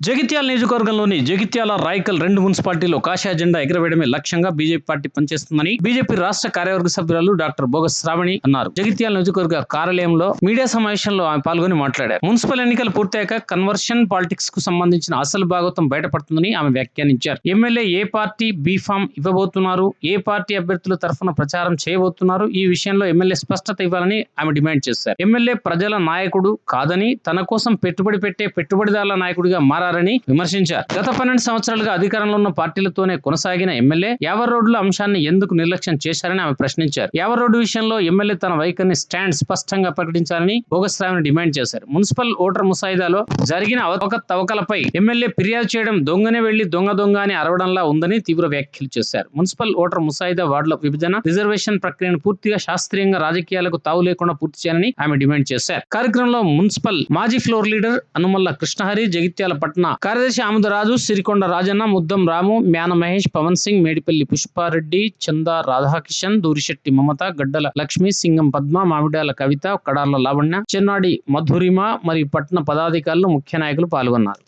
జగిత్యాల నియోజకవర్గంలోని జగిత్యాల, రాయకల్ రెండు మున్సిపాలిటీల్లో కాషాయ జెండా ఎగరవేయడమే లక్ష్యంగా బీజేపీ పార్టీ పనిచేస్తుందని బీజేపీ రాష్ట్ర కార్యవర్గ సభ్యురాలు డాక్టర్ బోగస్ శ్రావణి అన్నారు. జగిత్యాల నియోజకవర్గ కార్యాలయంలో మీడియా సమావేశంలో ఆమె పాల్గొని మాట్లాడారు. మున్సిపల్ ఎన్నికలు పూర్తయ్యాక కన్వర్షన్ పాలిటిక్స్ కు సంబంధించిన అసలు భాగవతం బయటపడుతుందని ఆమె వ్యాఖ్యానించారు. ఎమ్మెల్యే ఏ పార్టీ బీఫామ్ ఇవ్వబోతున్నారు, ఏ పార్టీ అభ్యర్థుల తరఫున ప్రచారం చేయబోతున్నారు, ఈ విషయంలో ఎమ్మెల్యే స్పష్టత ఇవ్వాలని ఆమె డిమాండ్ చేశారు. ఎమ్మెల్యే ప్రజల నాయకుడు కాదని, తన కోసం పెట్టుబడి పెట్టే పెట్టుబడిదారుల నాయకుడిగా మారారని విమర్శించారు. గత 12 సంవత్సరాలుగా అధికారంలో ఉన్న పార్టీలతోనే కొనసాగిన ఎమ్మెల్యే యావర్ రోడ్ల అంశాన్ని ఎందుకు నిర్లక్ష్యం చేశారని ఆమె ప్రశ్నించారు. యావర్ రోడ్డు విషయంలో ఎమ్మెల్యే తన వైఖరిని స్టాండ్ స్పష్టంగా ప్రకటించాలని బోగస్ శ్రావణి డిమాండ్ చేశారు. మున్సిపల్ ఓటర్ ముసాయిదాలో జరిగిన అవకతవకలపై ఎమ్మెల్యే ఫిర్యాదు చేయడం దొంగనే వెళ్లి దొంగ అని అరవడంలా ఉందని తీవ్ర వ్యాఖ్యలు చేశారు. మున్సిపల్ ఓటర్ ముసాయిదా వార్డుల విభజన, రిజర్వేషన్ ప్రక్రియను పూర్తిగా శాస్త్రీయంగా రాజకీయాలకు తావు లేకుండా పూర్తి చేయాలని ఆమె డిమాండ్ చేశారు. కార్యక్రమంలో మున్సిపల్ మాజీ ఫ్లోర్ లీడర్ అనుమల్ల కృష్ణహరి, జగిత్యాల పట్టణ కార్యదర్శి ఆముదరాజు, సిరికొండ రాజన్న, ముద్దం రాము, మ్యాన మహేష్, పవన్ సింగ్, మేడిపల్లి పుష్పారెడ్డి, చందా రాధాకిషన్, దూరిశెట్టి మమత, గడ్డల లక్ష్మి, సింగం పద్మ, మామిడాల కవిత, కడార్ల లావణ్య, చెన్నాడి మధురిమ మరియు పట్టణ పదాధికారులు, ముఖ్య నాయకులు పాల్గొన్నారు.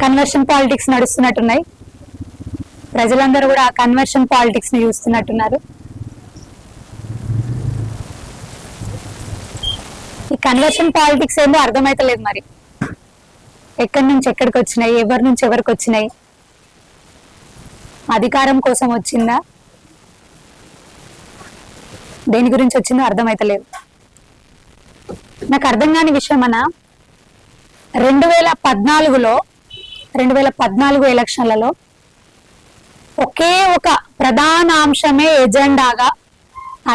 కన్వర్షన్ పాలిటిక్స్ నడుస్తున్నట్టున్నాయి. ప్రజలందరూ కూడా ఆ కన్వర్షన్ పాలిటిక్స్ ని చూస్తున్నట్టున్నారు. ఈ కన్వర్షన్ పాలిటిక్స్ ఏమో అర్థమైతలేదు. మరి ఎక్కడి నుంచి ఎక్కడికి వచ్చినాయి, ఎవరి నుంచి ఎవరికి వచ్చినాయి, అధికారం కోసం వచ్చిందా, దేని గురించి వచ్చిందో అర్థమైతలేదు. నాకు అర్థం కాని విషయం అన్న, 2014 ఎలక్షన్లలో ఒకే ఒక ప్రధాన అంశమే ఎజెండాగా,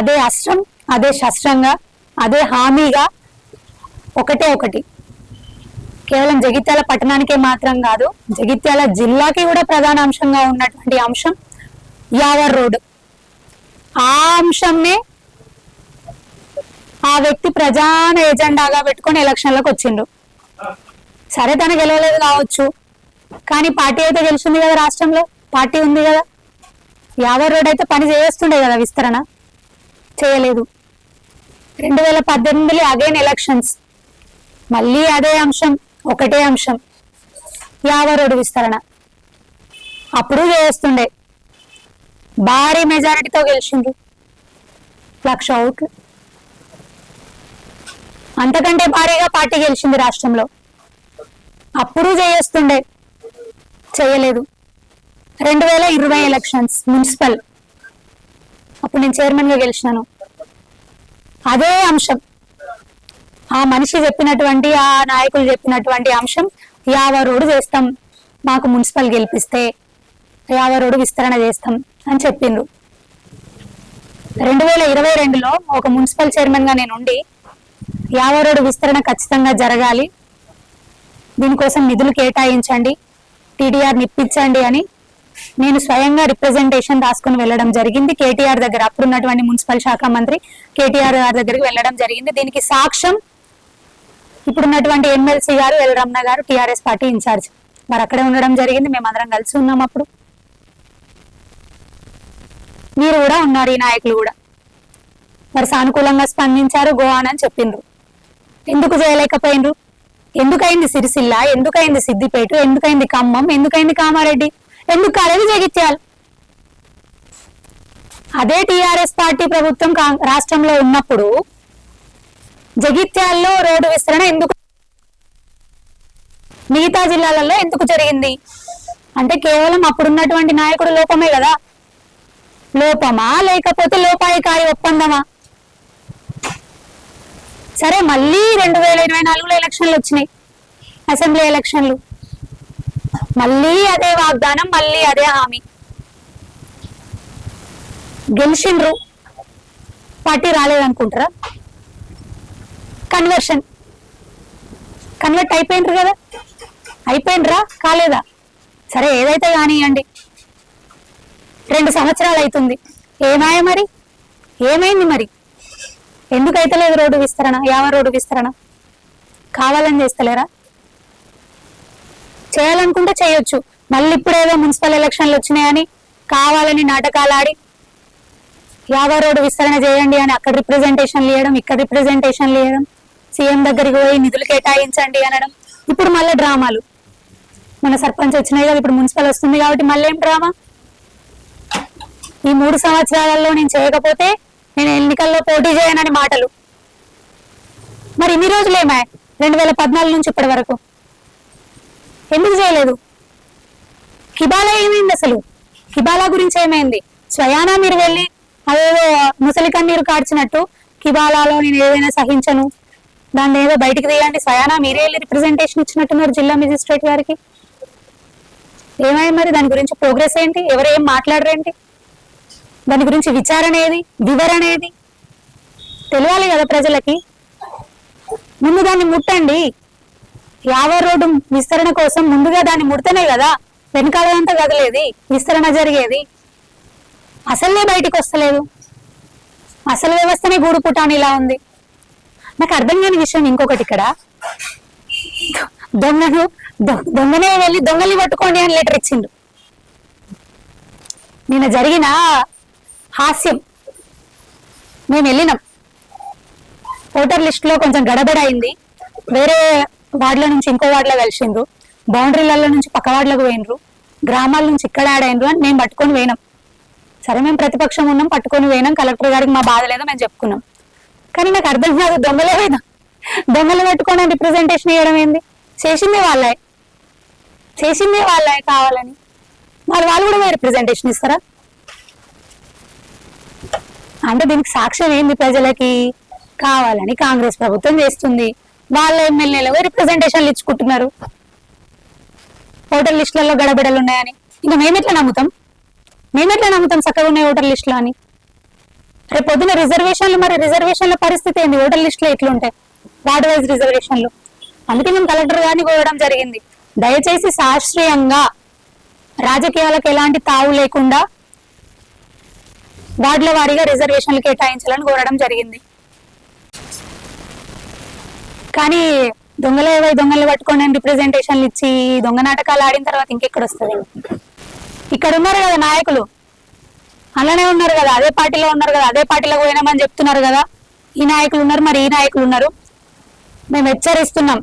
అదే అస్త్రం, అదే శస్త్రంగా, అదే హామీగా ఒకటి కేవలం జగిత్యాల పట్టణానికే మాత్రం కాదు, జగిత్యాల జిల్లాకి కూడా ప్రధాన అంశంగా ఉన్నటువంటి అంశం యావర్ రోడ్. ఆ అంశంనే ఆ వ్యక్తి ప్రధాన ఎజెండాగా పెట్టుకొని ఎలక్షన్లకు వచ్చిండ్రు. సరే, తను గెలవలేదు కావచ్చు, కానీ పార్టీ అయితే గెలిచింది కదా, రాష్ట్రంలో పార్టీ ఉంది కదా. యావర్ రోడ్ అయితే పని చేస్తుండే కదా, విస్తరణ చేయలేదు. 2018 అగైన్ ఎలక్షన్స్, మళ్ళీ అదే అంశం, ఒకటే అంశం, యావర్ రోడ్ విస్తరణ. అప్పుడు చేస్తుండే, భారీ మెజారిటీతో గెలిచిండ్రు, 1,00,000 ఓట్లు. అంతకంటే భారీగా పార్టీ గెలిచింది రాష్ట్రంలో. అప్పుడు చేస్తుండే, చేయలేదు. 2020 ఎలక్షన్స్ మున్సిపల్, అప్పుడు నేను చైర్మన్ గా గెలిచినాను. అదే అంశం, ఆ మనిషి చెప్పినటువంటి, ఆ నాయకులు చెప్పినటువంటి అంశం, యావర్ రోడ్డు చేస్తాం, మాకు మున్సిపల్ గెలిపిస్తే యావర్ రోడ్డు విస్తరణ చేస్తాం అని చెప్పిండ్రు. 2022లో ఒక మున్సిపల్ చైర్మన్ గా నేను ఉండి, యావర్ రోడ్డు విస్తరణ ఖచ్చితంగా జరగాలి, దీనికోసం నిధులు కేటాయించండి, టీడీఆర్ నిప్పించండి అని నేను స్వయంగా రిప్రజెంటేషన్ రాసుకుని వెళ్ళడం జరిగింది కేటీఆర్ దగ్గర. అప్పుడున్నటువంటి మున్సిపల్ శాఖ మంత్రి కేటీఆర్ గారి దగ్గరికి వెళ్ళడం జరిగింది. దీనికి సాక్ష్యం ఇప్పుడున్నటువంటి ఎమ్మెల్సీ గారు ఎల్ రమణ గారు, టీఆర్ఎస్ పార్టీ ఇన్ఛార్జ్, మరి అక్కడే ఉండడం జరిగింది. మేమందరం కలిసి ఉన్నాం. అప్పుడు మీరు కూడా ఉన్నారు, ఈ నాయకులు కూడా. మరి సానుకూలంగా స్పందించారు, గోవాన్ అని చెప్పిండ్రు. ఎందుకు చేయలేకపోయినరు? ఎందుకైంది సిరిసిల్ల, ఎందుకైంది సిద్దిపేట, ఎందుకైంది ఖమ్మం, ఎందుకైంది కామారెడ్డి, ఎందుకు కాలేదు జగిత్యాల? అదే టీఆర్ఎస్ పార్టీ ప్రభుత్వం రాష్ట్రంలో ఉన్నప్పుడు జగిత్యాల్లో రోడ్డు విస్తరణ ఎందుకు, మిగతా జిల్లాలలో ఎందుకు జరిగింది అంటే కేవలం అప్పుడున్నటువంటి నాయకుడు లోపమే కదా. లోపమా, లేకపోతే లోపాయికారి ఒప్పందమా? సరే, మళ్ళీ 2024లో ఎలక్షన్లు వచ్చినాయి, అసెంబ్లీ ఎలక్షన్లు. మళ్ళీ అదే వాగ్దానం, మళ్ళీ అదే హామీ. గెలిచిండ్రు, పార్టీ రాలేదనుకుంటారా? కన్వర్ట్ అయిపోయినరు కదా, అయిపోయినరా, కాలేదా? సరే, ఏదైతే కానివ్వండి. 2 సంవత్సరాలు అవుతుంది. ఏమాయ మరి, ఏమైంది మరి? ఎందుకైతే లేదు రోడ్డు విస్తరణ, యావర్ రోడ్డు విస్తరణ? కావాలని చేస్తలేరా? చేయాలనుకుంటే చేయొచ్చు. మళ్ళీ ఇప్పుడేదో మున్సిపల్ ఎలక్షన్లు వచ్చినాయని కావాలని నాటకాలు ఆడి యావర్ రోడ్డు విస్తరణ చేయండి అని అక్కడ రిప్రజెంటేషన్లు ఇవ్వడం, ఇక్కడ రిప్రజెంటేషన్లు ఇవ్వడం, సీఎం దగ్గరికి పోయి నిధులు కేటాయించండి అనడం, ఇప్పుడు మళ్ళీ డ్రామాలు. మన సర్పంచ్ వచ్చినాయి కదా, ఇప్పుడు మున్సిపల్ వస్తుంది కాబట్టి మళ్ళీ ఏం డ్రామా? ఈ 3 సంవత్సరాలలో నేను చేయకపోతే నేను ఎన్నికల్లో పోటీ చేయనని మాటలు. మరి ఇన్ని రోజులు ఏమాయి 2014 నుంచి ఇప్పటి వరకు ఎందుకు చేయలేదు? కిబాలా ఏమైంది అసలు? కిబాలా గురించి ఏమైంది? స్వయానా మీరు వెళ్ళి అదేదో ముసలి కన్నీరు కార్చినట్టు కిబాలాలో నేను ఏదైనా సహించను, దాన్ని ఏదో బయటికి తీయండి, స్వయానా మీరే వెళ్ళి రిప్రజెంటేషన్ ఇచ్చినట్టున్నారు జిల్లా మెజిస్ట్రేట్ గారికి. ఏమై మరి దాని గురించి ప్రోగ్రెస్ ఏంటి? ఎవరు ఏం మాట్లాడరేంటి? దాని గురించి విచారణ ఏది, వివరణ ఏది తెలియాలి కదా ప్రజలకి. ముందు దాన్ని ముట్టండి. 50 రోడ్డు విస్తరణ కోసం ముందుగా దాన్ని ముడితేనే కదా వెనకాలంతా కదలేది, విస్తరణ జరిగేది. అసలే బయటికి వస్తలేదు, అసలు వ్యవస్థనే గూడు పుటానిలా ఉంది. నాకు అర్థం కాని విషయం ఇంకొకటి, ఇక్కడ దొంగనే వెళ్ళి దొంగల్ని పట్టుకోండి అని లెటర్ ఇచ్చిండు. నిన్న జరిగిన హాస్యం, మేము వెళ్ళినాం, ఓటర్ లిస్ట్ లో కొంచెం గడబడ అయింది, వేరే వార్డుల నుంచి ఇంకో వార్డులో కలిసిండ్రు, బౌండరీలలో నుంచి పక్క వార్డులకు పోయినరు, గ్రామాల నుంచి ఇక్కడ యాడ్ అయినరు అని మేము పట్టుకొని పోయినాం. సరే మేము ప్రతిపక్షం ఉన్నాం, పట్టుకొని పోయినాం, కలెక్టర్ గారికి మా బాధ లేదో మేము చెప్పుకున్నాం. కానీ నాకు అర్థం కాదు, దొంగలు పట్టుకొని రిప్రజెంటేషన్ ఇవ్వడం ఏంది? చేసిందే వాళ్ళే కావాలని మరి వాళ్ళు కూడా రిప్రజెంటేషన్ ఇస్తారా? అంటే దీనికి సాక్ష్యం ఏంది? ప్రజలకి కావాలని కాంగ్రెస్ ప్రభుత్వం చేస్తుంది, వాళ్ళ ఎమ్మెల్యేలు రిప్రజెంటేషన్లు ఇచ్చుకుంటున్నారు, ఓటర్ లిస్టులలో గడబిడలు ఉన్నాయని. ఇంకా మేమెట్లా నమ్ముతాం చక్కగా ఉన్నాయి ఓటర్ లిస్టులు అని? రేపు పొద్దున రిజర్వేషన్లు, మరి రిజర్వేషన్ల పరిస్థితి ఏంది? ఓటర్ లిస్టులో ఎట్లుంటాయి వార్డు వైజ్ రిజర్వేషన్లు? అందుకే మేము కలెక్టర్ గారిని కోరడం జరిగింది, దయచేసి శాస్త్రీయంగా రాజకీయాలకు ఎలాంటి తావు లేకుండా వార్డుల వారీగా రిజర్వేషన్లు కేటాయించాలని కోరడం జరిగింది. కానీ దొంగలు పట్టుకొని రిప్రజెంటేషన్లు ఇచ్చి దొంగ నాటకాలు ఆడిన తర్వాత ఇంకెక్కడ వస్తుంది? ఇక్కడ ఉన్నారు కదా నాయకులు, అలానే ఉన్నారు కదా, అదే పార్టీలో ఉన్నారు కదా, అదే పార్టీలో పోయినామని చెప్తున్నారు కదా, ఈ నాయకులు ఉన్నారు, మరి ఈ నాయకులు ఉన్నారు. మేము హెచ్చరిస్తున్నాం,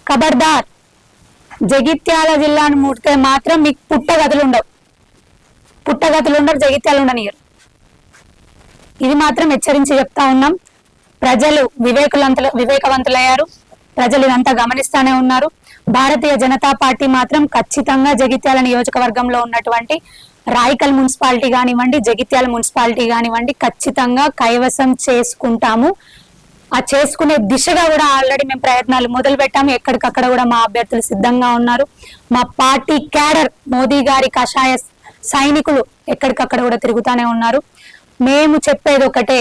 ఖబర్దార్, జగిత్యాల జిల్లాను ముడితే మాత్రం మీకు పుట్టగతులు ఉండవు, జగిత్యాలు ఉండనియరు. ఇది మాత్రం హెచ్చరించి చెప్తా ఉన్నాం. ప్రజలు వివేకవంతులయ్యారు, ప్రజలు ఇదంతా గమనిస్తానే ఉన్నారు. భారతీయ జనతా పార్టీ మాత్రం ఖచ్చితంగా జగిత్యాల నియోజకవర్గంలో ఉన్నటువంటి రాయికల్ మున్సిపాలిటీ కానివ్వండి, జగిత్యాల మున్సిపాలిటీ కానివ్వండి, ఖచ్చితంగా కైవసం చేసుకుంటాము. ఆ చేసుకునే దిశగా కూడా ఆల్రెడీ మేము ప్రయత్నాలు మొదలు పెట్టాము. ఎక్కడికక్కడ కూడా మా అభ్యర్థులు సిద్ధంగా ఉన్నారు. మా పార్టీ క్యాడర్, మోదీ గారి కషాయ సైనికులు ఎక్కడికక్కడ కూడా తిరుగుతానే ఉన్నారు. మేము చెప్పేది ఒకటే,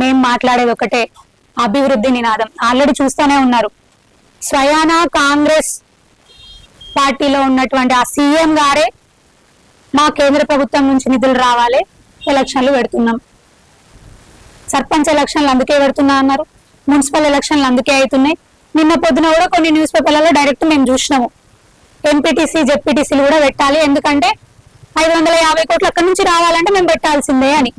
మేము మాట్లాడేది ఒకటే, అభివృద్ధి నినాదం. ఆల్రెడీ చూస్తూనే ఉన్నారు, స్వయానా కాంగ్రెస్ పార్టీలో ఉన్నటువంటి ఆ సీఎం గారే మా కేంద్ర ప్రభుత్వం నుంచి నిధులు రావాలి, ఎలక్షన్లు పెడుతున్నాం. సర్పంచ్ ఎలక్షన్లు అందుకే పెడుతున్నా అన్నారు, మున్సిపల్ ఎలక్షన్లు అందుకే అవుతున్నాయి. నిన్న పొద్దున కూడా కొన్ని న్యూస్ పేపర్లలో డైరెక్ట్ మేము చూసినాము, ఎంపీటీసీ జెడ్పీటీసీలు కూడా పెట్టాలి, ఎందుకంటే 550 కోట్లు అక్కడి నుంచి రావాలంటే మేము పెట్టాల్సిందే అని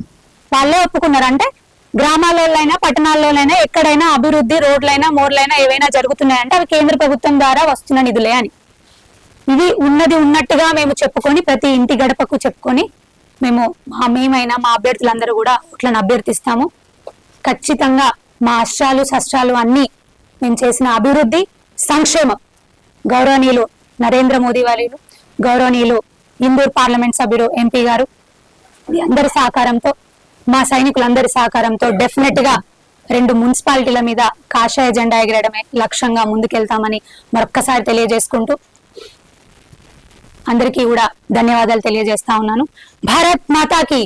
వాళ్ళే ఒప్పుకున్నారు. అంటే గ్రామాలలోనైనా పట్టణాల్లోనైనా ఎక్కడైనా అభివృద్ధి, రోడ్లైనా మోర్లైనా ఏవైనా జరుగుతున్నాయంటే అవి కేంద్ర ప్రభుత్వం ద్వారా వస్తున్న నిధులే అని. ఇది ఉన్నది ఉన్నట్టుగా మేము చెప్పుకొని, ప్రతి ఇంటి గడపకు చెప్పుకొని మేమైనా మా అభ్యర్థులందరూ కూడా ఓట్లను అభ్యర్థిస్తాము. ఖచ్చితంగా మా అష్టాలు శస్త్రాలు అన్ని మేము చేసిన అభివృద్ధి, సంక్షేమం గౌరవనీయులు నరేంద్ర మోదీ వారు, గౌరవనీయులు ఇందూర్ పార్లమెంట్ సభ్యుడు ఎంపీ గారు, మీ అందరి సహకారంతో, మా సైనికులందరి సహకారంతో డెఫినెట్ గా 2 మున్సిపాలిటీల మీద కాషాయ జెండా ఎగరడమే లక్ష్యంగా ముందుకెళ్తామని మరొక్కసారి తెలియజేసుకుంటూ అందరికీ కూడా ధన్యవాదాలు తెలియజేస్తా ఉన్నాను. భారత్ మాతాకి.